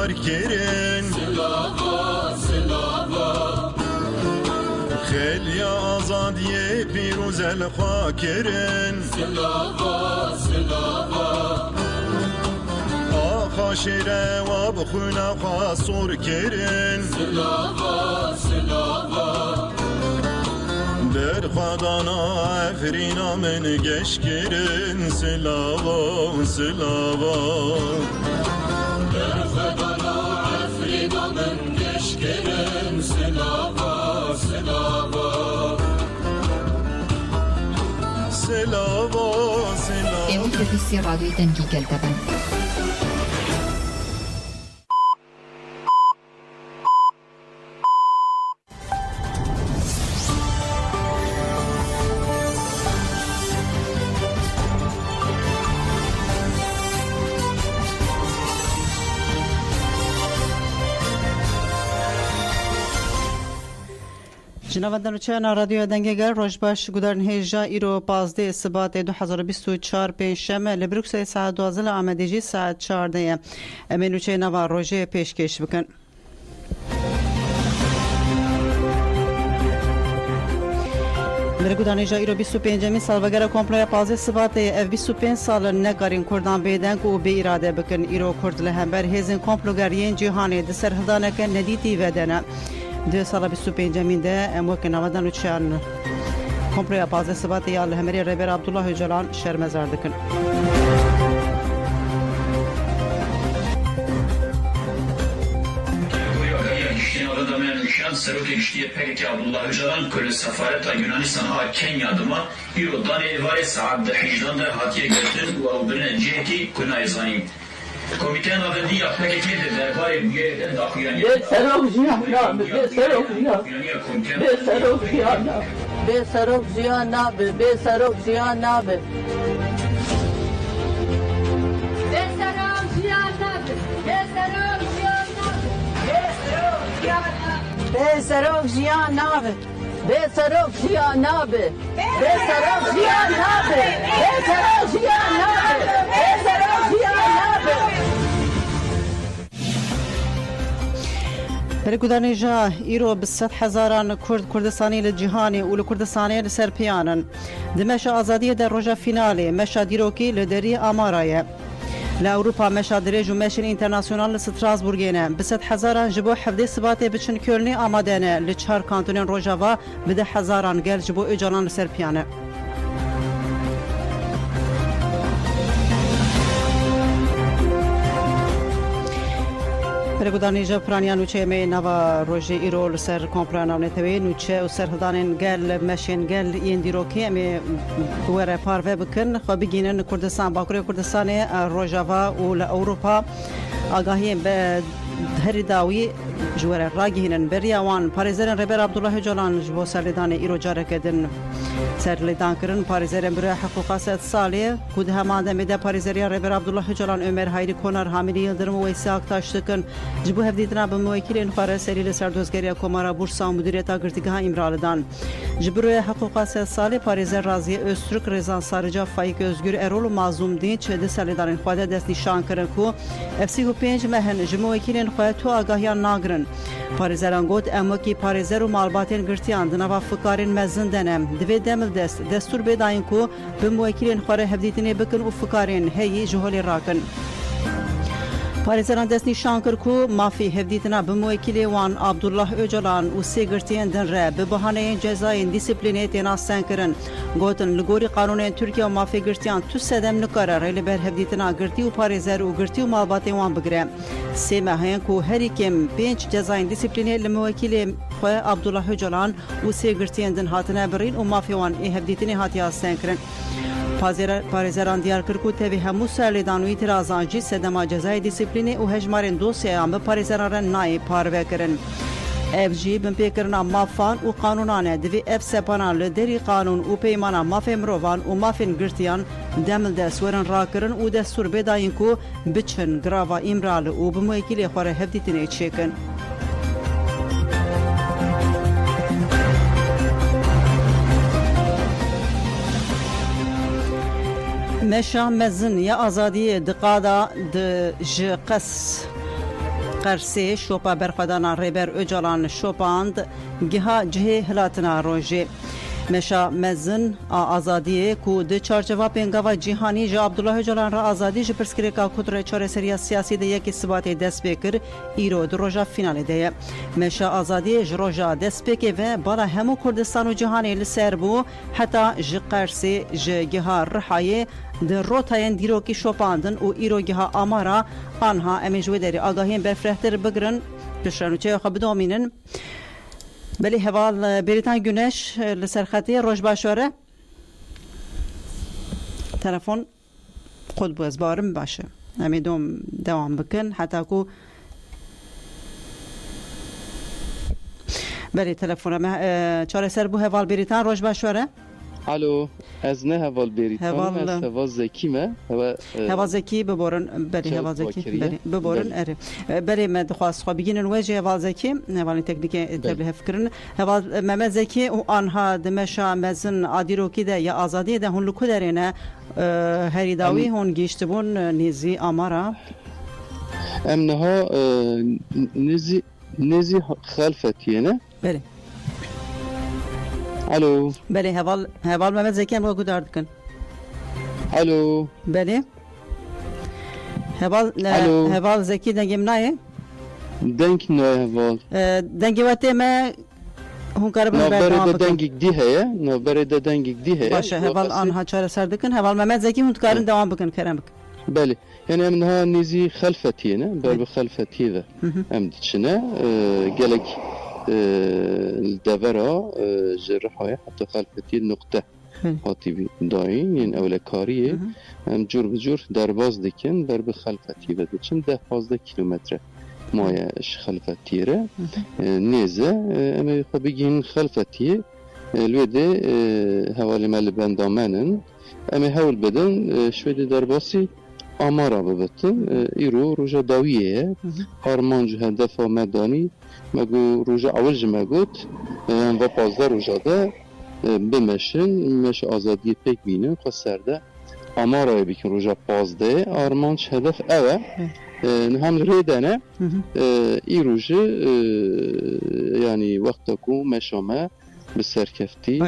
کار کرن خیلی آزادی پیروز الخوا کرن آخا شیره و بخونه خواصور کرن در خدانا افرینا من گش کرن سلاوا سلاوا در خدانا افرینا من گش کرن سلاوا سلاوا سلاوا سلاوا Evo راديو دنگی گلتبن جنابندان چهنا رادیو دنگگر روشباش گودرن هیجا ایرو 15 سبات 2024 پنجشنبه لبروکسل ساعت 12 آمادگی ساعت 14 امینو چهنا و روژه پیشکش بکن. مرگودان هیجا ایرو 25 سالوگر کمپلای 15 سبات اف 25 سال نگارین کردان بیدنگ و بی اراده بکن ایرو کرد لهمبر هیزن کمپلوگریین جهانی دسر هدانک ندیتی ودنه. 2 سال 25 مینده اموک نوادن و چهان کمپلیا 15 سبات یا لهمری ربر عبدالله جلان شرمزار دکن. سروک کشتی پک عبدالله جلان کل سفارت یونانستان ها کنیا دما ایرو دان ایوار ساعت 18 در هاتیه گرفتن و او برن جهتی کنای زانیم. کمیته نافذی پک که درباره بیه داخلیانی به سروک زیان به سروک زیان به سروک زیان به سروک زیان به سروک زیان به به سروک زیان نابه به سروک زیان نابه به سروک زیان نابه به سروک زیان نابه به سروک زیان نابه برگودانی جا ایرو به 100,000 کردستانی لجهانی و لکردستانی لسرپیانن دمش آزادی در روژا فینالی مشا دیروکی لدری آمارایه لأوروبا مشا دريج وماشين انترناسيونال لستراسبورغينا ب 100,000 جبو حفظي سباتي بچن كولني آمادانه لچهار كانتونين روجاوا ب 10,000 گل جبو اجالان لسرپيانه برگودانی جا پرانیان نوچه می نوا روژه ایرول سر کمپلان نتوی نوچه و سر هدانین گل مشین گل این دیروکی می گوره پارو بکن خو بگینن کردستان باکوری کردستان روژاوا و لأوروپا آگاهی به هری داوی جوره راگیهنن بریاوان پاریزرن ربر عبدالله جلان جبو سرلیدان ایرو جاره کدن سرلیدان کرن پاریزرن برای حقوق ست سالیه کود همانده میده پاریزریا ربر عبدالله جلان عمر هایری کنار حامیلی یلدرم و ویسی اکتاش دکن جبو هفدیدنا به موکیل انخواره سریل سردوزگری کمارا بورسا و مدیریتا گرتیگاه امرالدان جبروی حقوق ست سالی پاریزر رازی استرک رزان سارجا فایک özgür ارول و مازوم دین چه ده سرلیدان خواده دست نشان کرن کو افسی و 5 مهن جمو وکیل خواده تو آگاهیان ناگرن پاریزران گوت اموکی پاریزر و مالباتین گرتیان دنوا فکارین مزن دنم دوی دمل دستور بداین کو به موکیلین خواره هفدیتینی بکن و فکارین هی جهولی راکن پاریزران دست نشان کرد کو مافی هفدیتنا به موکیل وان عبدالله اوجلان و سی گرتین دن ره به بهانه جزای دیسیپلینی تناسن کرن گوتن لگوری قانون ترکیه و مافی گرتیان تو سدم نکاره ریل بر هفدیتنا گرتی و پاریزر و گرتی و مالباتی وان بگره سی مهین کو هری کم 5 جزای دیسیپلینی لموکیل خو عبدالله اوجلان و سی گرتین دن هاتنه برین و مافی وان ای هفدیتنی هاتیا سن کرن پاریزران دیار کرکو تبی همو سرلیدان و اعتراضان جی سدما جزای دیسیپلینی و هجمارین دوسیه به پاریزران نای پاروه کرن اف جی بن پیکرنا مافان و قانونانه دوی اف سپانان لدری قانون و پیمانا مافی مروان و مافین گرتیان دمل دستورن را کرن و دستور بداین کو بچن گراوا امرال و بمویکیلی خواره هفدیتنی چیکن مشا مزن یا آزادی دقادا د جقس قرسي شوپا برخدانا ریبر اجالان شوپاند گها جه هلاتنا روژه مشا مزن آزادی کو د چارچوبا پنگاوا جهانی ج عبدالله جلان را آزادی ج پرسکریکا کودر چاره سریا سیاسی ده یک ثبات دست بکر ایرو در روزا فینال ده مشا آزادی ج روزا دست بک و بالا همو کردستان و جهانی لسر بو حتی ج قرسی ج گها رحای در روتاین دیروکی شوپاندن و ایرو گها آمارا آنها امیجوی داری آگاهیم بفرهتر بگرن پشرانو چه خواب دومینن بله هوال بریتان گونش لسرخطی روش باشوره تلفن خود باز بارم باشه امیدوم دوام بکن حتی کو بله تلفن چاره سر بو هوال بریتان روش باشوره الو از نه هوال بریتان از هوال زکی ما هوال زکی ببورن بله هوال زکی بله ببورن اره بله من دخواست خواه بگینن وجه هوال زکی هوال تکنیک تبلیغ فکرن هوال محمد زکی و آنها دمشا مزن عادیروکی ده یا آزادی ده هون لکو درینه هریداوی هون گیشتبون نیزی آمارا امنها نیزی خلفتیه نه بله الو بله هوال محمد زکی هم گودار دکن الو بله هوال زکی دنگیم نایه دنگ نایه هوال دنگی وقتی ما هون کاربن نوبره ده دنگی دی هیا نوبره ده دنگی دی هیا باشه هوال آنها چاره سر دکن هوال محمد زکی هون کارن دوام بکن کرم بکن بله يعني امنها نيزي خلفتينا برب خلفتي ذا امدتشنا قالك الدبرة جرحايا حتى خلفتي النقطة هاتي داين يعني أولا كارية جور بجور درباز دكن برب خلفتي بدتشن ده 15 كيلومتر مايا اش خلفتي را نيزة اما بيجين خلفتي الوده هوالي مال بندامنن اما هول بدن شوية درباسي آمارا ببتن ایرو روژا داویه هرمانج هدف مدانی مگو روژا اولج مگوت و 15 روژا ده بمشن مش آزادی پیک بینن خو سرده آمارا بیکن روژا 15 آرمانج هدف اوه هم ریدنه ای روژه یعنی وقتا کو مشامه به سرکفتی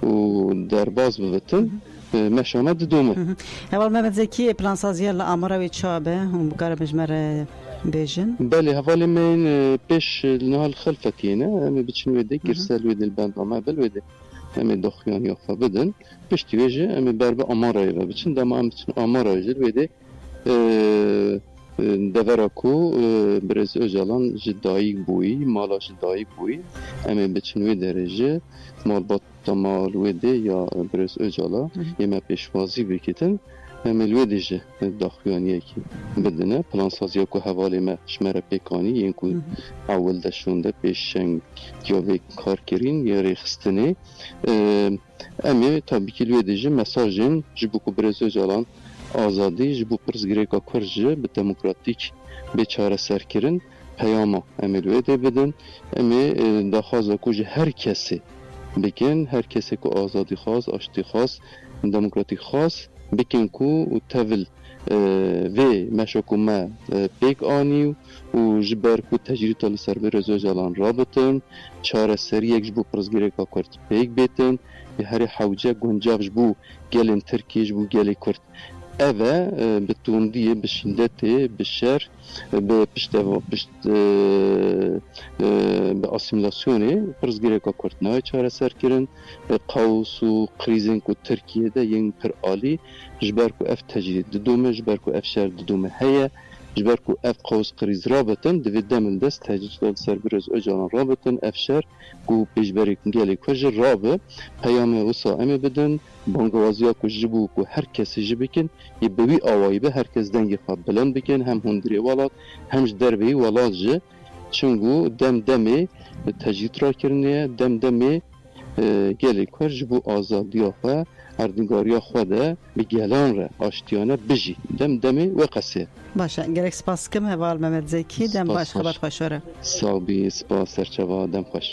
و درباز ببتن مشامه دومه اول محمد زکی پلان سازی الامر و چابه هم بکار مجمر بیجن بله حوالی من پیش نهال خلفتینه اما بچن ویده گرسل ویده البندامه بل ویده اما دخیان یافا بدن پیش تیویجه اما بربه آمارایی و بچن دام هم بچن آمارایی جل ویده دفراکو برز اجالان جدایی بویی مالا جدایی بویی اما بچن ویده رجه مال بات تمال ویده یا برز اجالا یما پیشوازی بکتن همه ویده جه داخویانیه که بدنه پلان سازی که حوالی ما شمره پیکانی این که اول دشونده پیشنگ یا وی کار کرین یا ریخستنه اما تابی که ویده جه مساجین جبو که برز اجالان آزادی جبو پرزگریکا کرجه به دموکراتیک به چاره سر کرن پیاما اما ویده بدن اما داخوازه که هر کسی بکن هر کسی که آزادی خواست آشتی خواست دموکراتی خواست بکن که تول و مشاکو ما پیک آنی و جبر که تجریت لسر برزو جلان رابطن چاره سری یک جبو پرزگیره که کرد پیک بیتن هر حوجه گنجاق جبو گلن ترکی جبو گلی کرد اوه به توندیه به شدته به شر به به اسیمیلاسیونه پرزگیره که کردنای چاره سر کرن قوس و قریزن که ترکیه ده ین پر آلی جبر که اف تجرید دومه جبر که اف شر دومه هیا جبر که اف قوس قریز رابطن دوید دمل دست تجرید سر برز اجان رابطن اف شر که پیشبری گلی کجر رابه پیام اوسا امی بدن بانگوازیا که جبو که هر کسی جبکن یه بوی آوایی به هر کس دنگی خواب بلند بکن هم هندری ولاد همش دربی ولاد جه چونگو دم دمی تجدید را کرنه دم دمی گلی کر جبو آزادیا خواه اردنگاریا خواه به گلان را آشتیانه بجی دم دمی و قصه باشه گرک سپاس کم هوال محمد زکی دم باش خبر خوشاره صابی سپاس سرچوا دم خوش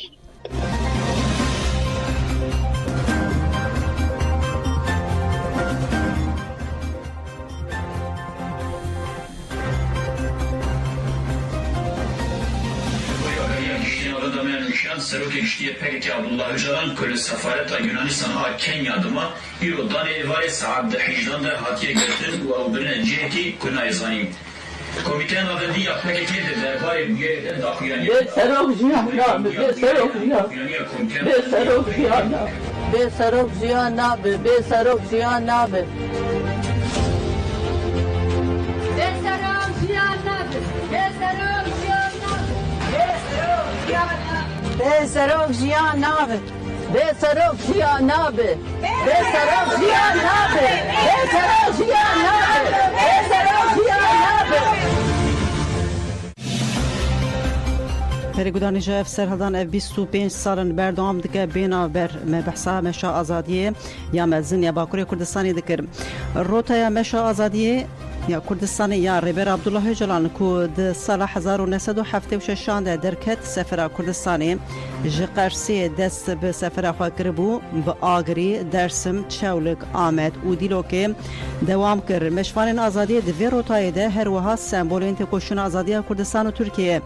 دامن نشان سروک گشتی پک عبدالله جلان کل سفارت یونانیستان ها کنیا دما ایرو دان ایوار ساعت 18 ده هاتیه گرتن و او برن جهتی کنای زانیم کمیته نافندی یا پک که درباره بیایدن داخلیانی به سروک جیان نابه به سروک جیان به سروک جیان نابه به سروک جیان نابه به سروک جیان نابه به سروک جیان نابه به سروک جیان نابه به سروک جیان نابه به سروک جیان نابه به سروک جیان نابه پریگودانی جاف سرهدان اف 25 سالن بردام دکه بینا بر مبحثا مشا آزادیه یا مزن یا باکوری کردستانی دکر روتا مشا آزادیه یا کردستان یا ریبر عبدالله جلان کو د سال 1976 درکت سفر کردستانی جقرسی دست به سفر خو کربو با آگری درسم چولک آمد و دیلو که دوام کر مشوان آزادی د ویروتای ده هر وها سمبولین تکوشن آزادی کردستان و ترکیه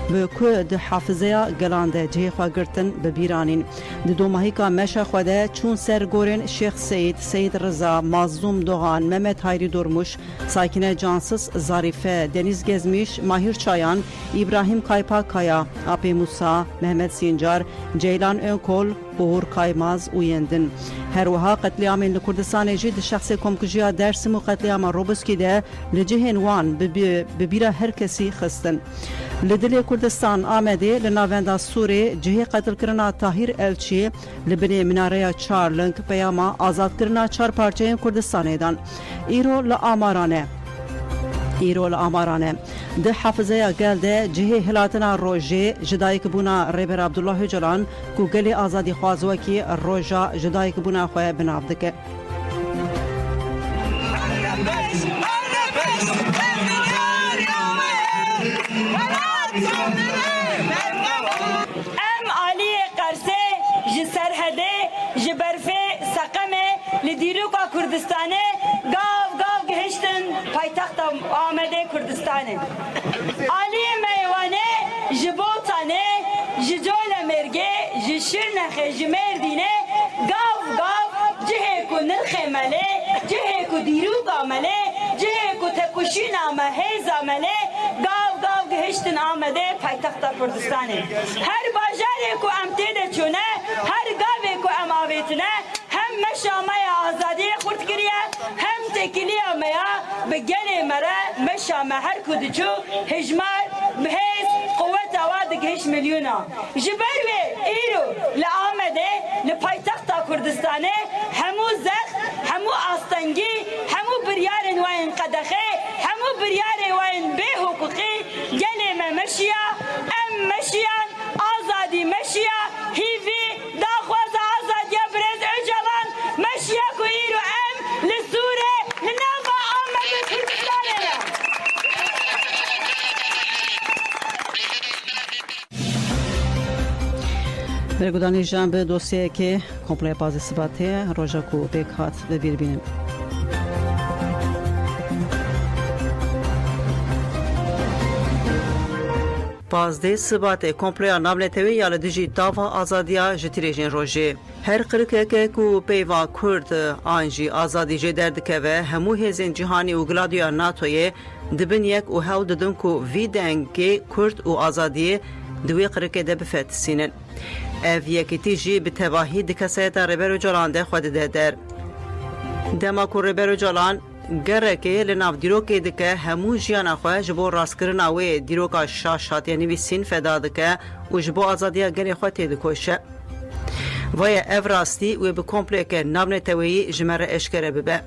به کو د حافظه گلانده جه خو گرتن به بیرانین د دو ماهی کا مشا خوده چون سرگورن شیخ سید رضا مظلوم دوغان ممت هایری درموش ساکنه جانسس ظریفه دنیز گزمیش ماهیر چایان ابراهیم کایپا کایا اپی موسا محمد سینجار جیلان انکول بور کایماز ویندن هر وها قتلیام لکردستان جید شخص کمکجیا درسم و قتلیام روبسکی ده لجهن وان ببیره هر کسی خستن لدل کردستان آمده لناوندا سوری جهه قتل کرنا طاهر الچی لبنی مناره چارلنگ پیاما آزاد کرنا چار پارچه کردستان دان ایرو لآمارانه ده حافظه گلده جهه هلاتنا روژه جدایی کبونا ریبر عبدالله جلان کو گلی آزادی خوازوه کی روژا جدایی کبونا خواه بناف دکه ام علی قرسه جی سرحده جی برفه سقمه لدیروکا کردستانه گاو گهشتن پایتخت آمده کردستانه علی میوانه جی بوتانه جی جول مرگه جی شرنخه جی مردینه گاو جهه کو نرخه مله جهه کو دیروک آمله جهه کو تکوشین آمه هیز آمله گاو گهشتن آمده پایتخت کردستانه هر باجاره کو امتیده چونه هر گاوه کو ام آویتنه هم مشامه آزادی خورد کریه هم تکیلی آمیا به گلی مره مشامه هر کدچو هجمار بهیز قوت آواده گهش میلیونا جبروی ایرو لآمده لپایتخت کردستانه همو زخ همو آستنگی همو بریارن واین قدخه همو بریارن واین به حقوقی گلی مشیا ام مشیان آزادی مشیا هیوی داخواز آزادی برز اجلان مشیا کو ایرو ام لسوره لنابا آمد کردستانه برگودانی جان به دوسیه که کمپلی پازی سباته روژا کو بکات ببیر بینیم پازده سباته کمپلیا ناملتوی یا لدیجی داوا آزادیا جتیریجین روژه هر قرکه که کو پیوا کرد آنجی آزادی جه دردکه و همو هزین جهانی و گلادیا ناتوی دبن یک و هاو ددن کو وی دنگی کرد و آزادی دوی قرکه ده بفت سینن او یکی جی به تواهی دکسه در ربرو جلان ده خود ده در دما کو ربرو جلان گرکه لناف دیروکه دکه همو جیان خواه جبو راستکرن آوه دیروکا شاشات یعنی بی سین فدا دکه و جبو آزادیا گری خواه تیدکوشه ویا او راستی و به کمپلیه که نابنتویی جمره اشکره ببه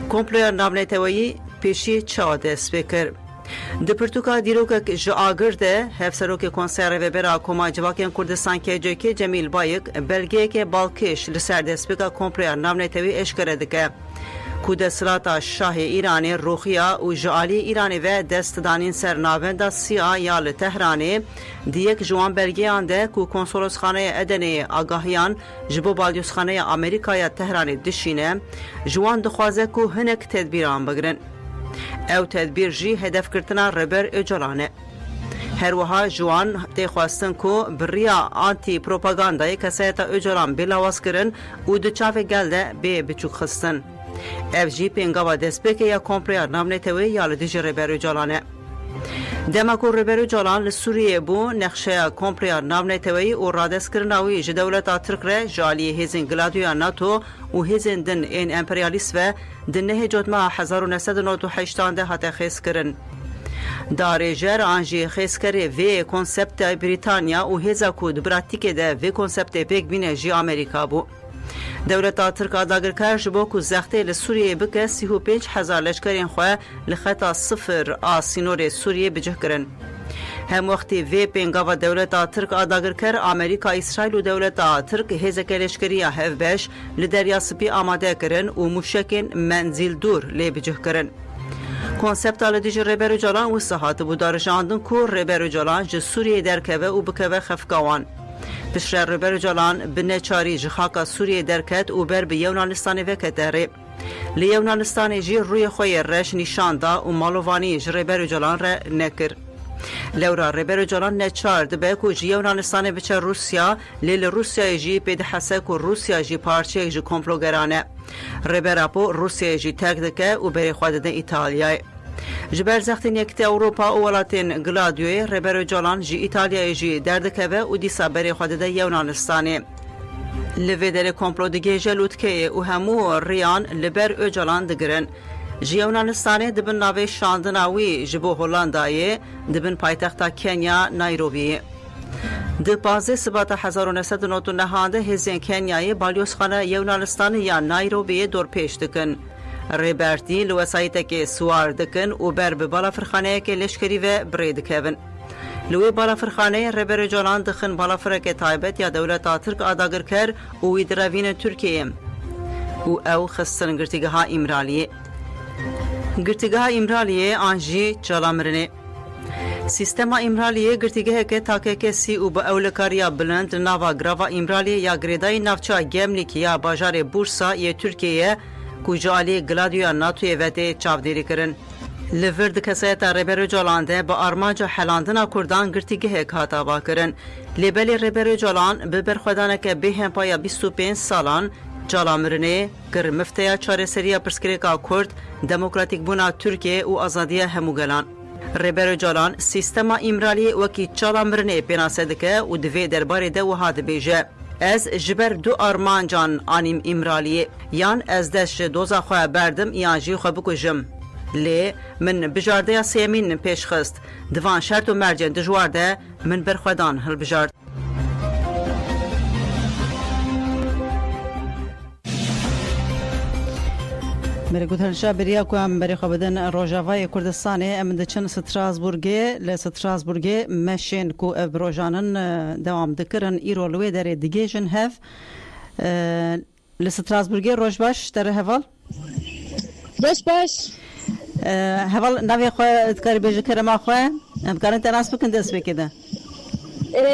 کمپلیه نابنتویی پیشی چاده سپیکر د پرتوکا دیروکا جو آگرده هفسروک کنسر و برا کما جواکین کردستان که جوکی جمیل بایک بلگه که بالکش لسر دسپیکا کمپلیه نابنتویی اشکره دکه کود سلاتا شاه ایرانی روخیا و جعالی ایرانی و دستدانین سرناوندا سیا یال تهرانی دیک جوان بلگیان ده کو کنسولوس خانه ادنی آگاهیان جبو بالیوس خانه امریکای تهرانی دشینه جوان دخوازه کو هنک تدبیران بگرن او تدبیر جی هدف کرتنا ربر اجلانه هروها جوان تخواستن کو بریا آنتی پروپاگاندای کسایتا اجرام بلاواز کرن و دچاوه گلده به بچوک خستن. اف جی پینگاوا دسپیک یا کمپریار نامنه توی یا لدیج ریبرو جالانه. دماکو ریبرو جالان لسوریه بو نقشه کمپریار نامنه توی و رادس کرناوی جدولتا ترک ره جالی هیزن گلادویا ناتو و هیزن دن این امپریالیست و دنه جدما 1998 ده هاته خیس کرن. دارجر آنجی خیسکری وی کنسپت بریتانیا و هزا کود براتیک ده وی کنسپت بیگ بینه جی امریکا بو. دولت ترک آداگرکر جبو کو زخته لسوریه بکه 35,000 لشکرین خواه لخطا صفر سینور سوریه بجه کرن. هم وقتی وی پینگاوا دولت ترک آداگرکر امریکا اسرائیل و دولت ترک هزک لشکری هفبش لدریا سپی آماده کرن و مشکن منزل دور لی بجه کرن. کنسپت آلدیج ریبرو جالان و صحات بود دارشاندن کو ریبرو جالان ج سوریه درکوه و بکوه خفگاوان. پشر ریبرو جالان بنه چاری جخاکا سوریه درکت و بر به یونانستان وکتره. لیونانستان جی روی خوی رش نشاندا و مالوانی ج ریبرو جالان را نکر. لورا ریبرو جالان نچارد به کو جی یونانستان بچه روسیا لیل روسیا جی پید حسه کو روسیا جی پارچه جی کمپلوگرانه. ریبراپو روسیا جی تک دکه و بری خواده ده ایتالیای. جبر زختین یکت اوروپا و ولاتین گلادیوی ریبرو جالان جی ایتالیای جی دردکه و دیسا بری خواده ده یونانستانه. لوی در کمپلو دیگه جلوت که و همو ریان لبر او جالان دگرن. جی یونانستانه دبن ناوی شاندناوی جبو هولندایه دبن پایتختا کنیا نایروبی. د 15 سبات 1999 هزین کنیای بالیوسخانه یونانستان یا نایروبی دور پیش دکن. ریبرتی لوسایت که سوار دکن و بر به بالا فرخانه که لشکری و برید کهون. لوی بالا فرخانه ریبر جالان دخن بالا فرق تایبت یا دولت ترک آداگر کر و ایدراوین ترکیه و او خستن گرتیگه ها امرالیه. گرتیگه ها امرالیه آنجی جالامرنه. سیستم امرالیه گرتیگه که تاکه کسی او با اولکاریا بلند ناوا گراوا امرالیه یا گریدای نافچا گملیکی یا باجار بورسا یا ترکیه کجالی گلادیو ناتوی وده چاودیری کرن. لورد کسایت ریبرو جالان ده با آرمانجا حلاندنا کردان گرتیگه کاتا با کرن. لیبلی ریبرو جالان به برخودانه که به هم پایا 25 سالان جالامرنه گر مفتیا چاره سریا پرسکریکا کرد دموکراتیک بونا ترکیه و آزادی هموگلان. ریبرو جالان سیستما امرالی وکی جالامرنه بناسدکه و دوی درباره ده و هاد بیجه. از جبر دو آرمانجان آنیم امرالیه یان از دست دوزا خواه بردم یان جی خواه بکجم. لی من بجارده سیمین پیش خست دوان شرط و مرجن دجوارده من برخودان هل بجارد. بری گوتنشا بریا کو ام بری خبدن روجاوای کردستان ام دچن استراسبورگ ل استراسبورگ مشین کو بروجانن دوام دکرن ایرولوی در دیگیشن هف ل استراسبورگ روجباش در هوال روجباش هوال نوی خو ادکاری بجه کرما خو ام کارن تناس بکن دست بکده.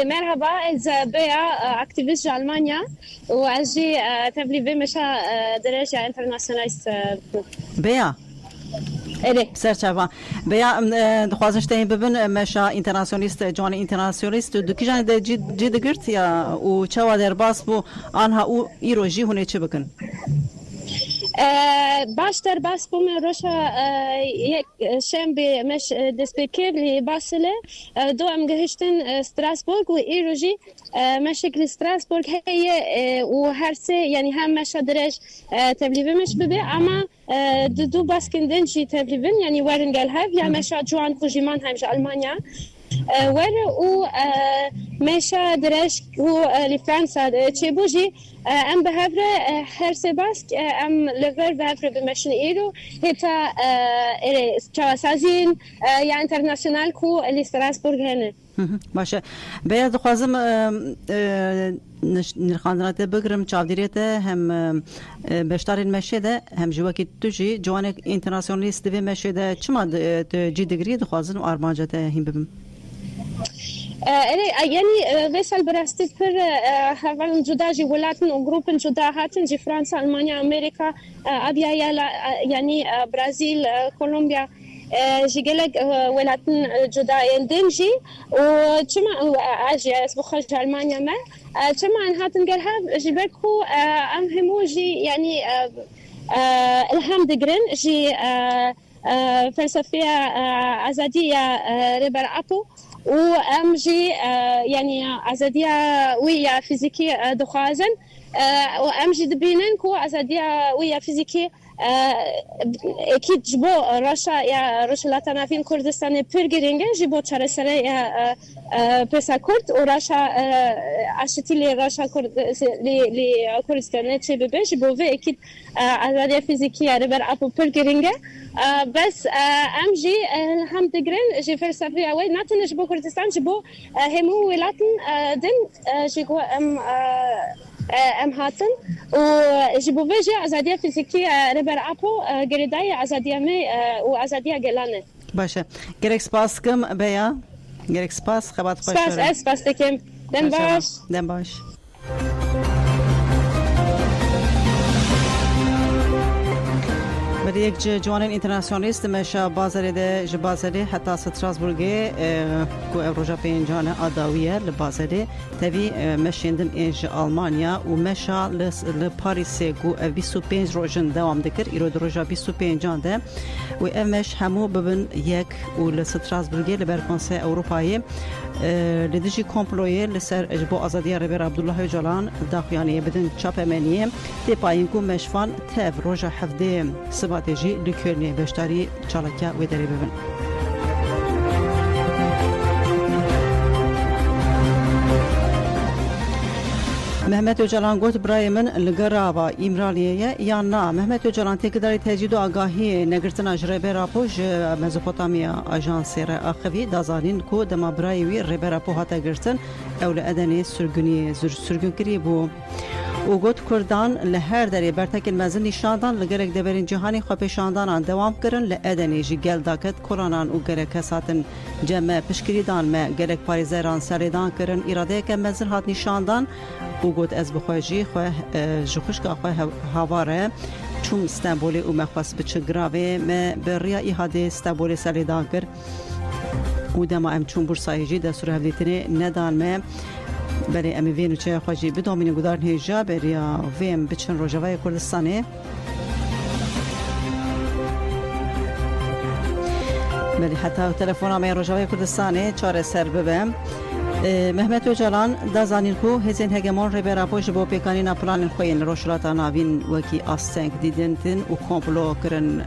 مرحبا از بیا اکتیویست آلمانیا و از جی تبلیغ مشا درجه اینترنشنالیست بیا اره سرچاوا بیا دخوازش تهی ببین مشا اینترنشنالیست جان اینترنشنالیست دکی جان ده جد گرت یا و چوا در باس بو آنها او ایروجی هونه چه بکن باشتر باس بوم روشا یک شنبه مش دسپیکر لی باسله دو ام گهشتن استراسبورگ و ایروجی مشکل استراسبورگ هی و هر سه یعنی هم مش درش تبلیغ مش ببی اما دو باسکندن جی تبلیغ یعنی ورنگل هاف یا مش جوان خوجیمان همش آلمانیا ور او مشا درش و لفرانسا چه بوجی ام بهفر هر سباسک ام لور بهفر بمشن ایرو هتا چواسازین یا انترناسیونال کو لیستراسبورگ هنه باشه باید دخوازم نرخاندنات بگرم چاودیریت هم بشتارین مشهده هم جواکی توجی جوانک اینترناسیونالیست دوی مشهده چما جی دگری دخوازن و آرمانجات هم ببیم يعني ويسال براستي بر هفال جدا جي ولاتن وجروب جدا هاتن جي فرنسا ألمانيا أمريكا أبيا يعني برازيل كولومبيا جي قالك ولاتن جداين دمجي وشما اجي بخرج المانيا ما شما هاتن قالها جبركو ام هموجي يعني الهام دقرن جي فلسفية عزادية ريبر أبو وأمجي يعني عزادية ويا فيزيكية دخازن وأمجي دبينن كو عزادية ويا فيزيكية اكيد جبو راشا يا رشلاتنا في كردستان بيرجرينج جبو تشارسره يا بسا كرد وراشا عشتي لي راشا كرد لي كردستان تشي بيبي جبو في اكيد عزادية فيزيكية ريبر أبو بيرجرينج بس امجي الحمد جرين جي فلسفية وي ناتن جبو كردستان جبو همو ولاتن دن جيكو ام هاتن وجبو فيجي عزادية فيزيكية ريبر أبو قريداي عزادية مي وعزادية جلانة باشه گرک سپاس کم بیا گرک سپاس خبات خوش سپاس دکم دم باش بر یک جوان اینترناسیونالیست مشا بازاری ده جبازاری حتی ستراسبورگی کو اوروجا پنجانه آداویه لبازاری تبی مشیندن اینج آلمانیا و مشا لپاریس کو 25 روزن دوام دکر ایرو روزا 25 جانده و امش همو ببن یک و لستراسبورگی لبرکنسه اروپایی لدیجی کمپلوی لسر اجبو آزادی ربیر عبدالله جلان داخیانی بدن چاپ منیه دی پایین کو مشفان تف روزا هفته سباتجی لکرنی بشتاری چالکیا و دری ببن محمد اوجلان گوت برای من لگرابا ایمرالیه یا نه محمد اوجلان تکداری تجدید و آگاهی نگرتنا جربه راپوش مزوپوتامیا آژانس آخوی دازانین کو دما برای وی ربه راپو هاتا گرتن اول ادنی سرگون کری بو و گوت کردان لهر دری برتک المزن نشاندان لگرک دبرین جهانی خوابشاندان دوام کرن لادنی جی گل داکت کورانان و گرک ساتن جمع پشکریدان ما گرک پاریزران سریدان کرن اراده که مزن هات نشاندان و گوت از بخواجی خواه جخوش که خواه هواره چون استانبولی و مخواست بچه گراوه ما بریا ایهاده استانبولی سریدان کر و دما ام چون برسایجی در سوره هفدیتنه ندان ما برای امی وینو چه خواهی بدامینی گدار نیجا برای ویم بچن روژاوای کردستانه برای حتی تلفون آمی روژاوای کردستانه چاره سر ببم محمد اوجلان دازانین کو هزین هگمون ریبرا پوش با پیکانی نپلان خوین روشلاتا ناوین وکی آستنگ دیدنتن و کمپلو کرن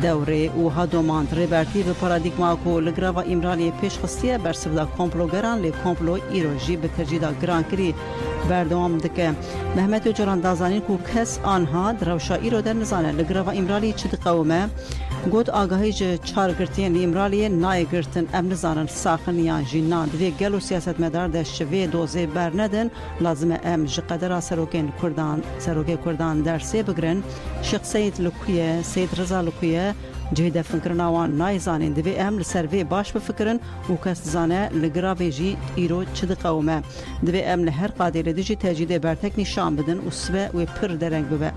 دوره و هادوماند ریبرتی به پارادیگما کو لگراوا ایمرالی پیش خستیه بر سبدا کمپلوگران لی کمپلو ایروژی به ترجیدا گرانکری بردوام دکه محمد اوجلان دازانین کو کس آنها دروشا ایرو در نزانه لگراوا ایمرالی چی دقومه گود آگاهی جه چار گرتین لی ایمرالی نای گرتن ام نزانن ساخن یا جینان دوی گلو سیاست مدار ده شوی دوزه بر ندن لازمه ام جقدر سروکین کردان درسه بگرن شیخ سید لکویه سید رضا لکویه جهده فکرناوان نای زانین دوی ام لسروی باش بفکرن و کس زانه لگراوی جی ایرو چه دقومه دوی ام لهر قادر دیجی تجیده برتک نشان بدن و سبه و پر درنگ ببه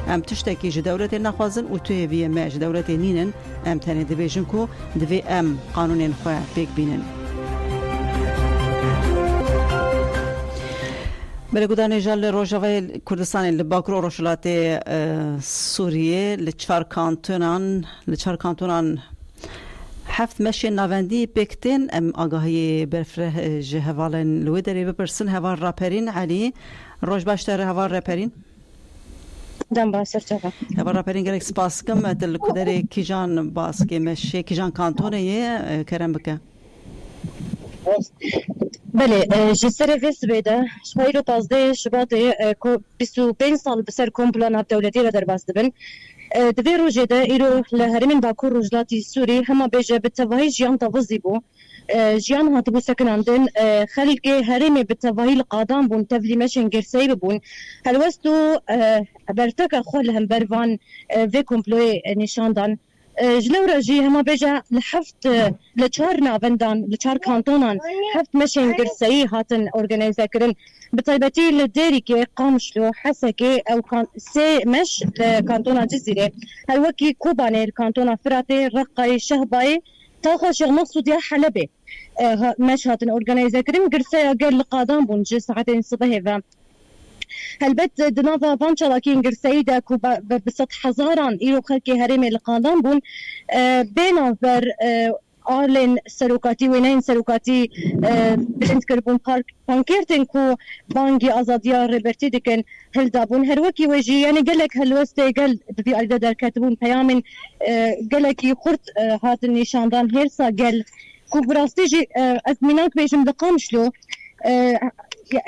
ام تشتکی جه دولت نخوازن و توی وی مج دولت نینن ام تنه دوی جن کو دوی ام قانون خواه بیگ بینن بلگودان جل روجاوی کردستان لباکرو روشلات سوریه لچار کانتونان هفت مشی نواندی بکتین ام آگاهی برفره جهوالن لوی داری بپرسن هوا راپرین علی روش باشتر هوا راپرین دم باسر چقدر هوا راپرین گرک سپاس کم دل کدری کیجان باس که مشی کیجان کانتونه یه کرم بکه بله جسر فیس بیده شوی رو تازده شباته 25 سال بسر کمپلان دولتی را در باز دبن دوی روزه ده ایرو لهرمین باکور روزلاتی سوری همه بیجه به تواهی جیان تاوزی بو جیان هاتبو سکناندن خلق هرمی به تواهی القادم بون تفلیمشن گرسایی ببون هلوستو برتک خوال هم بروان وی کمپلوی نشاندن جلورا جي هما بيجا لحفت لچار ناوندان لچار كانتونان حفت مشين قرسي هاتن اورجانيزا كرن بطيبتي لديريكي قامشلو حسكي او كان سي مش كانتونا جزيرة هالوكي كوباني الكانتونا فراتي رقاي شهباي تاخا شغمصو ديا حلبي مش هاتن اورجانيزا كرن قرسي قال لقادام بونجي ساعتين صباحي هالبت دنافا فانشا لكن قرسيدا كوبا بسط حزاران إيرو خلكي هرمي القادم بون بين بر آرلين سروكاتي وينين سروكاتي بلند كربون بانكيرتن كو بانجي أزاديا ريبرتي دكن هلدابون هروكي وجي يعني قالك هالوستي قال بدي أريد در كاتبون بيامن قالك يخرط هات النشاندان هيرسا قال كو براستيجي أزميناك بيجم دقامشلو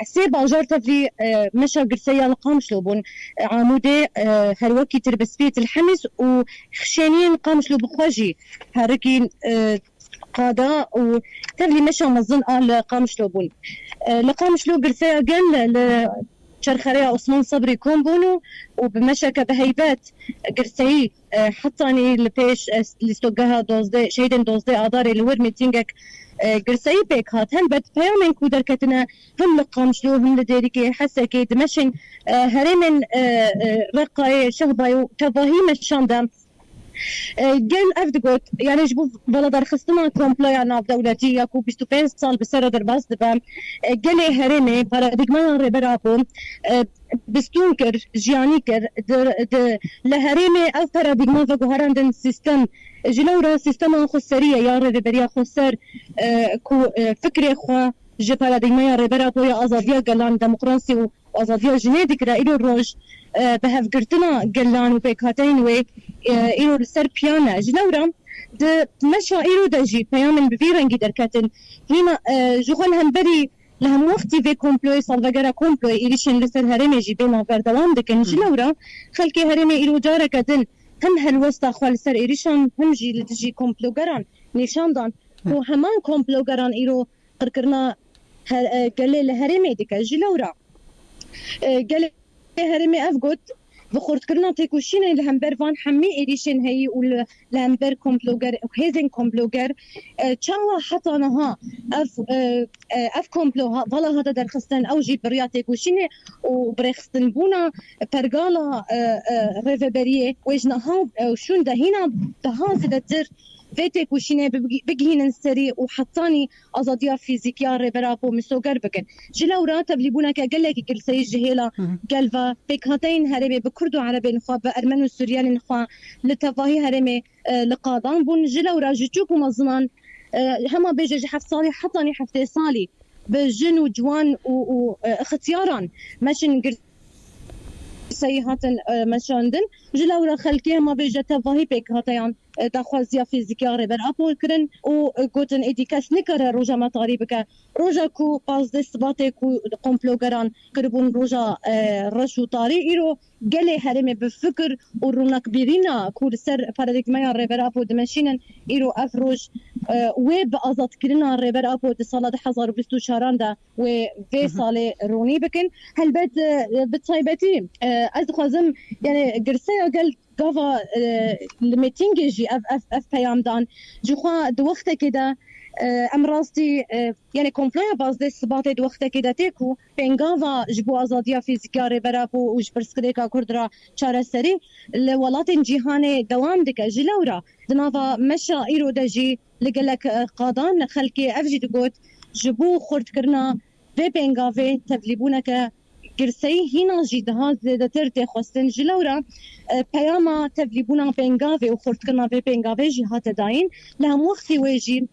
سي باجار تفلي مشا قرسيا لقامشلو بون عمودي هالوكي تربس فيت الحمس وخشانين قامشلو بخواجي هاركين قادا وتفلي مشا مظن قامشلو بون لقامشلو قرسيا قال شرخريا عثمان صبري كومبونو وبمشاكة بهيبات قرسي حطاني البيش اللي استوقها دوزدي شيدن دوزدي عداري الور ميتينجك قرسي بيك هات هل بد بيامن كودر كتنا هم لقامشلو هم لديريكي حسكي دمشن هرمن رقاي شهبايو تظاهي مشاندم قال أفدقوت يعني جبو بلدار خصنا كومبلايا ناف دولتي يكو 25 سال بسر درباس دبام قال هرمي باراديغما ريبرابو بستونكر جيانيكر لهرمي أو باراديغما فجوهراندن سيستم جلورا سيستم خسرية يا ريبريا خسر كو فكري خوا جي باراديغما ريبرابو يا أزاديا قالان ديمقراطي وأزاديا جنيدك رأيلو الروج بهف قرتنا قلان وبيكاتين وي إيرو السر بيانا جلورا د مشا إيرو دجي بيامن بفيرنجي دركاتن هنا جوخن هنبري لهم وقتي في كومبلوي صالفاقرا كومبلوي إيريشن لسر هرمي جي بينا بردوام دكن جلورا خلكي هرمي إيرو جاركاتن هم هالوسط أخوال سر إيريشن هم جي لتجي كومبلو قران نيشاندان وهمان كومبلو قران إيرو قرقرنا قالي لهرمي دكا جلورا قالي هرمي أفقود بخورت كرنا تيكوشين لهمبر فان حمي إيريشن هي ولهمبر كومبلوجر وهيزن كومبلوجر تشاوا حطناها أف كومبلوها فلا هذا درخستن أو جي بريا تيكوشين وبرخستن بونا برجالا ريفبريه وجناها وشون ده هنا ده زد تر فيتك وشينه بجهين السري وحطاني أزاديا فيزيكيا ربرابو مسوقر بكن جلورا تبليبونا كجلك كل سي جهيلا قلبا بكهتين هرمي بكردو عربي نخوا بأرمن والسوريان نخوا لتفاهي هرمي لقادان بون جلورا جتوكو مزنان هما بيجي حف صالي حطاني حفتي صالي بجن وجوان واختيارا ماشن سيهاتن مشاندن جلورا خلكي هما بيجي تفاهي بكهتين دخوازيا فيزيكيا ريبر أبول كرن وقوتن إديكاس نكرر روجا مطاري بك روجا كو باز دستباتي كو قمبلوغران كربون روجا رشو طاري إيرو قلي هرمي بفكر ورونا كبيرينا كو سر باراديغمايا ريبر أبو دمشينن إيرو أفروج ويب أزاد كرنا ريبر أبو دي صالة حزار بستو شاراندا وفي صالة روني بكن هل بتصايبتي أزخوزم يعني قرسيا قل قافا الميتينج جي اف بيامدان جوخا دوقت كده امراستي يعني كومبلايا باز دي سباتي دوقت كده تيكو بينغافا جبو ازاديا فيزيكا ريبرابو وجبرسكريكا كردرا چارسري لولات جيهاني دوام دكا جلورا دنافا مشا ايرو دجي لقلك قادان خلكي افجي تقوت جبو خورد كرنا في بينغافي تبليبونك قرسي هنا جيدها زيادتر تخوستن جلورا بياما تبليبونا بينغافي وخورت كنا في بينغافي جهات داين لهم وقتي ويجي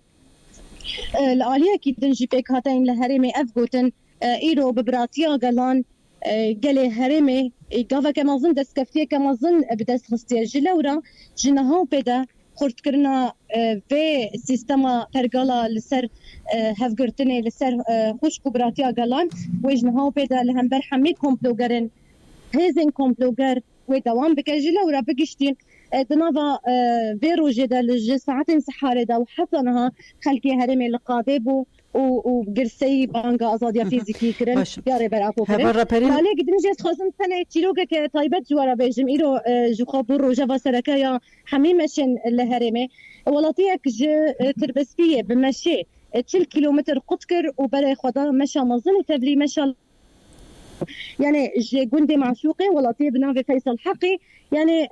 العالية كي تنجي بيك هاتين لهرمي أفقوتن إيرو ببراتيا قالان قالي هرمي قافا كمازن دست كفتية كمازن بدست خستية جلورا جنهاو بدا خورت كرنا في سيستما برقالا لسر هفقرتني لسر خوش كبراتيا قالان ويجنهاو بدا لهمبر حمي كومبلوغرن هيزن كومبلوغر ودوام بكجلة ورا بقشتين دنافا فيروجي دا لجي ساعتين سحاري دا وحطنها خلكي هرمي لقادبو و گرسی بانگا آزادیا فیزیکی کرن یا ربر اپو کرن حالا گدن جس خواستم سنه چیروگه که تایبت جوارا بیجم ایرو جوخا بور روژا و سرکه یا حمیمشن لهرمه ولاتیک تربسپیه بمشي 40 كيلومتر قطكر وبري خدا مشى مظن تبلي مشى يعني جندي معشوقي ولاتي بنافي فيصل حقي يعني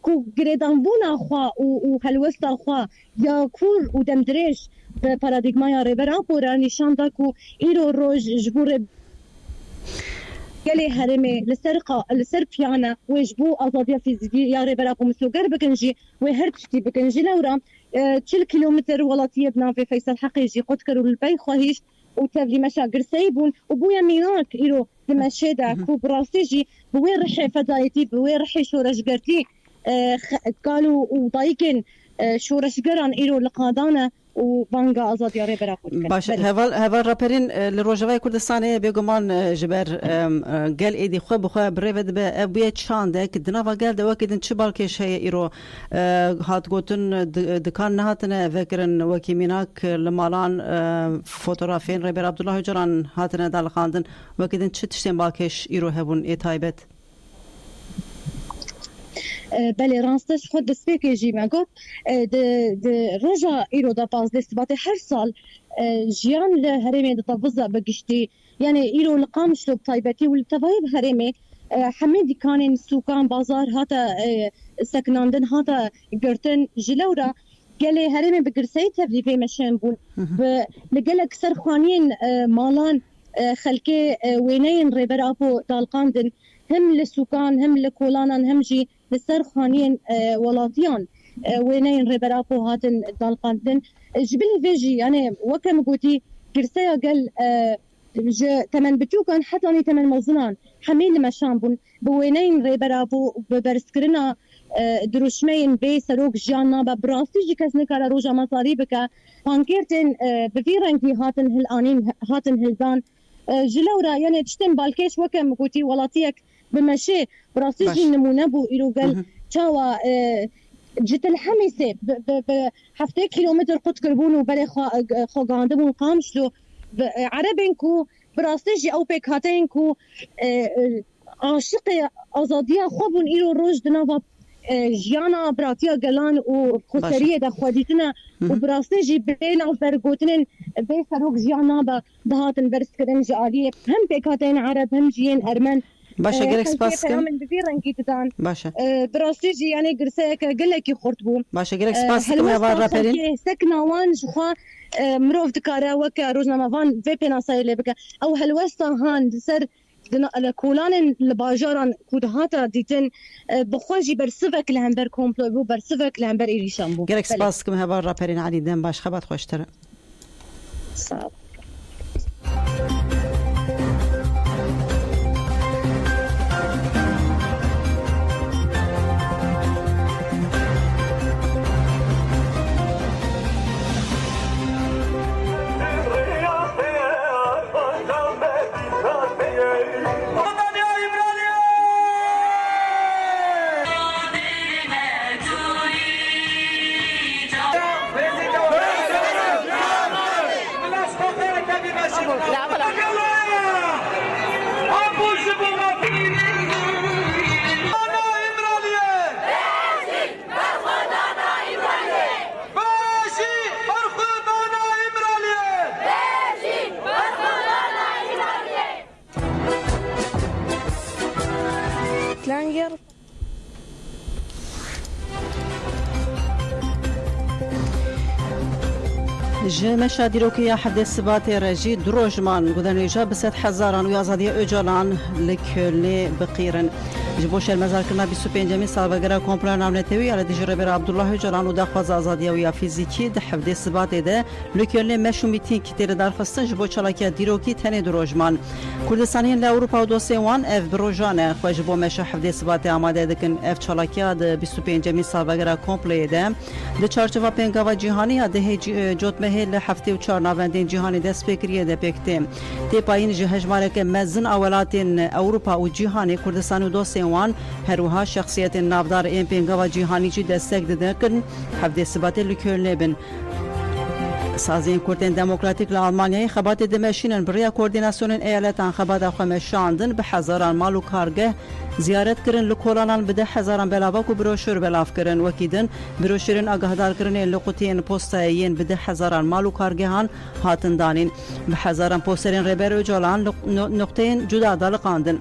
كو جريدان بونا خوا وهلوستا خوا يا كور ودمدريش بباراديغما يا ريبرا بورا نشان داكو ايرو روج جبور يلي هرمي لسر بيانا ويجبو ازاديا فيزيكي يا ريبرا بمسلوغر بكنجي وهرتشتي بكنجي لورا 40 كيلومتر ولاتي بنافي فيصل حقي جي قد كرو البي خواهيش وتبلي مشا قرسيبون وبويا ميناك ايرو لمشي دا كو براسيجي بوين رحي فدايتي بوين رحي شورش قرتي قالوا وضايقن شورش قران ايرو لقادانا وبانجا ازاديا ريبرا باش هفال رابرين لروجواي كردستان بيغمان جبر قال ايدي خو بخو بريفد ابي تشاندك دنافا قال دواكد تشبالكش هي ايرو هات قوتن دكان هاتنا فكرن وكيميناك لمالان فوتوغرافين ريبر عبد الله جران هاتنا دال خاندن وكدن تشتين بالكش ايرو هبون اي تايبت بله رانستش خود دسپیک جی مگو د رجا ایرو دا باز دستبات هر سال جیان لهرمه د تفضا بگشتی یعنی ایرو لقامش لو طایبتی و التوایب هرمه حمید کانن سوکان بازار هاتا سکناندن هاتا گرتن جلورا گله هرمه بگرسی تبلیغی مشن بول لگله کسر خوانین مالان خلکه وینین ریبر اپو دالقاندن هم لسوكان هم لكولانان هم جي لسر خانين ولاتيان وينين ريبرابو هاتن دالقاندن جبلي فيجي يعني وكم قوتي كرسيا قال تمن بتوكان حتى اني تمن مزنان حميل مشامبون بوينين ريبرابو ببرسكرنا دروشمين بي سروك جانا ببراستي جي كسني كارا روجا مصاري بكا بانكيرتن بفيرنكي هاتن هلانين هاتن هلدان جلورا يعني تشتم بالكيش وكم قوتي ولاتيك بمشي براسيجي نمونه بو إيرو قال تشاوا جت الحميسة بحفتة كيلومتر قد كربونو بلي خاقاندمون قامشلو عربينكو براسيجي أو بيكاتينكو عاشق أزادية خوبون إيرو روج دنافا جيانا براتيا قلان وخسرية دا خواديتنا وبراسيجي بينا برقوتنين بي سروك جيانا بهاتن برسكرن جالية هم بيكاتين عرب هم جيين أرمن باشا قالك سباسكم من بفيرنكي تدان باشا براسيجي يعني قرسيك قلك يخرطبو باشا قالك سباسكم يا بار رابرين سكنا وان جخوا مروف دكارا وكا روزنا مافان في بينا صاير بك او هالوسطا هان سر كولان الباجاران كودهاتا ديتن بخواجي برسفك لهمبر كومبلو بو برسفك لهمبر إيريشان بو قالك سباسكم يا بار رابرين علي دم باش خبات خوشتر صعب جمشا دیروکیا حد سبات رجی دروجمان گذن جا بسات حزاران و آزادی اجالان لکلی بقیرن جبوش المزار کنا 25 سالگرا کمپلان نامنتوی علی دیجربر عبدالله اجالان و دخواز آزادی و فیزیکی ده حد سبات ده لکلی مشومیتی کی تیر درخواستن جبو چلاکی دیروکی تنه دروجمان کردستانی ل اروپا و دوسیوان اف بروجانه خو جبو مشا حد سبات آماده دکن اف چلاکی ده 25 سالگرا کمپلی ده د چارچوبا پنگاوا جهانی ده جوت مهل هفته و 4 نوامبر جهانی دست فکریه ده پکته تی پایین جهجماره که مزن اولات اروپا و جهانی کردستان و دوسیوان هروها شخصیت نافدار ام پنگاوا جهانی چی دستک دادن هفته سبات لکرنبن سازین کردین دموکراتیک لآلمانیای خبات دمشینن بریا کوردیناسیونن ایالتان خبات خمشاندن به هزاران مال و کارگه زیارت کرن لکولانان بده هزاران بلاواک و بروشور بلاف کرن وکیدن بروشورن آگاهدار کرن لقطین پستایین بده هزاران مال و کارگهان هاتن دانین به هزاران پسترین ریبر و جولان نقطین جدا دالقاندن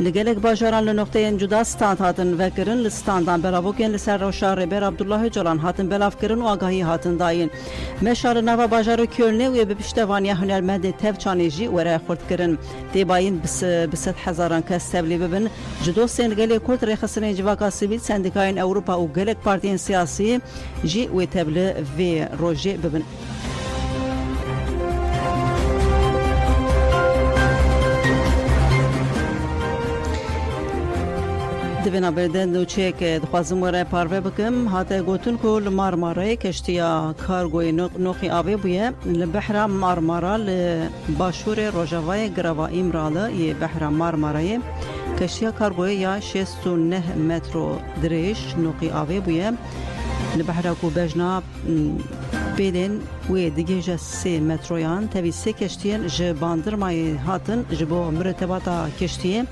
لگلک باجاران لنقطه جدا ستان هاتن وکرن لستاندان بلاوکین لسر روشار ریبر عبدالله جولان هاتن بلاف کرن و آگاهی هاتن داین مشار نوا باجارو کلنه و به پشتوانی هنرمند تفچانیجی ورای خورد کرن دیباین بست هزاران کس تبلی ببن جدو سنگلی کرد ریخسن جواکا سیویل سندیکاین اوروپا و گلک پارتین سیاسی جی و تبل و روژه ببن دوینا بردن نوچه که دخوازم ورای پاروه بکم هاته گوتن کل مارمارای کشتیا کارگوی نوخی آوه بویه لبحر مارمارا لباشور روژاوای گروایی مراله یه بحر مارمارای کشتیا کارگوی یا 69 متر دریش نوخی آوه بویه لبحر کو بجنا بیدن و دیگه جا 3 مترویان تاوی 3 کشتین جباندر مای هاتن جبو مرتباتا کشتیه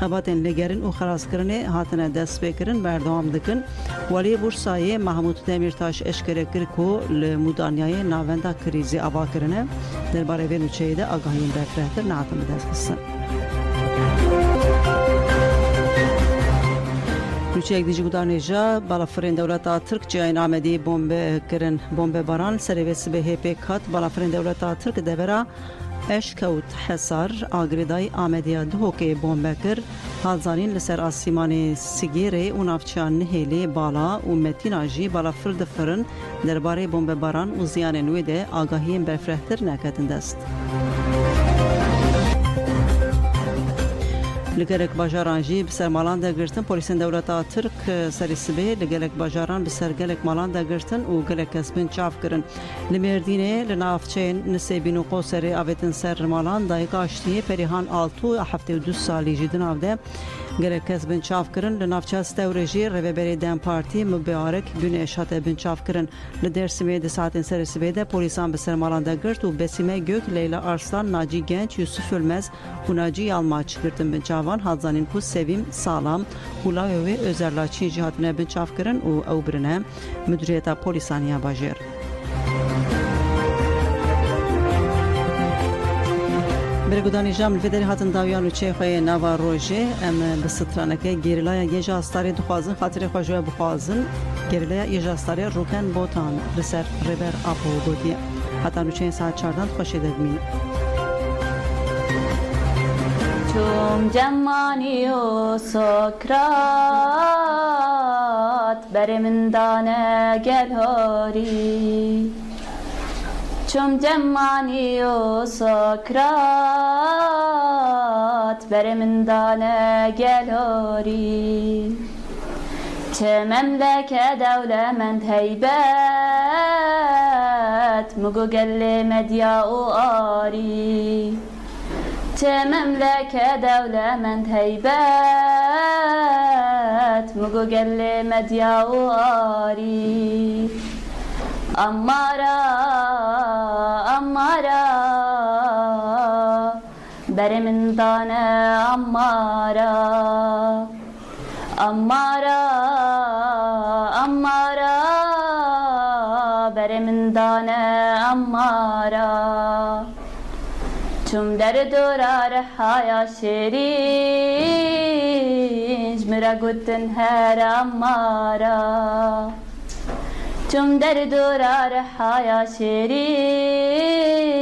خباتن لگرن و خلاص کرنه هاتنه دست بکرن بردوام دکن ولی بورسای محمود دمیرتاش اشکره کرکو لمدانیای ناوندا کریزی آوا کرنه درباره وینوچه ده آگاهیم بفرهتر نعتم دست بسن نوچه یک دیجی گودانیجا بالافرین دولتا ترک جاین آمدی بمب باران سرویس به هیپی کات بالافرین دولتا ترک دورا اشکوت حسار آگریدای آمدیا دو که بمبکر حاضرین لسر آسیمان سیگیره و نافچان نهیلی بالا و متیناجی بالا فرد فرن درباره بمب باران و زیان نویده آگاهی برفرهتر نکتن دست. لگرک باجاران جی بسر مالان دا گرتن پولیسین دولتا ترک سریسبه لگرک باجاران بسر گلک مالان دا گرتن و گلک کسبن چاف کرن لمردینه لنافچین نسیبین و قوسری آویتن سر مالان دا اکاشتی پریهان آلتو 72 سالی جیدن آوده گلک کسبن چاف کرن لنافچه استورجی رویبری دم پارتی مبارک بین اشات بن چاف کرن لدرسمه ده ساعتین سریسبه ده پولیسان بسر مالان دا گرت و بسیمه گök لیلا ارسلان ناجی گنç یوسف ölmez و ناجی یالما çıkırtın ben çavan hazanın ku sevim sağlam ulavi ve özerlaçin cihatine ben çaf kirin u ew birine müdüriyeta polisaniya bajir. برگودانی جام الفدری هاتن داویان و چه خوی نوا روژه ام بسترانکه گریلای یه جاستاری دخوازن خاطر خوشوه بخوازن گریلای یه جاستاری روکن بوتان لسر ریبر آپو گودیه حتی نوچه ساعت 14 خوشی دگمی چوم جمانی و سکرات بر من دانه گل هاری چوم جمانی و سکرات بر من دانه گل هاری چه مملکه دولمند هیبت مگو گل مدیا و آری چه مملکه دولمند هیبت مگو گل مدیا و آری امارا امارا بر من دانه امارا امارا امارا بر من دانه امارا چوم در دورار حیا شیرین مرا گوتن هر امارا چوم در دورار حیا شیرین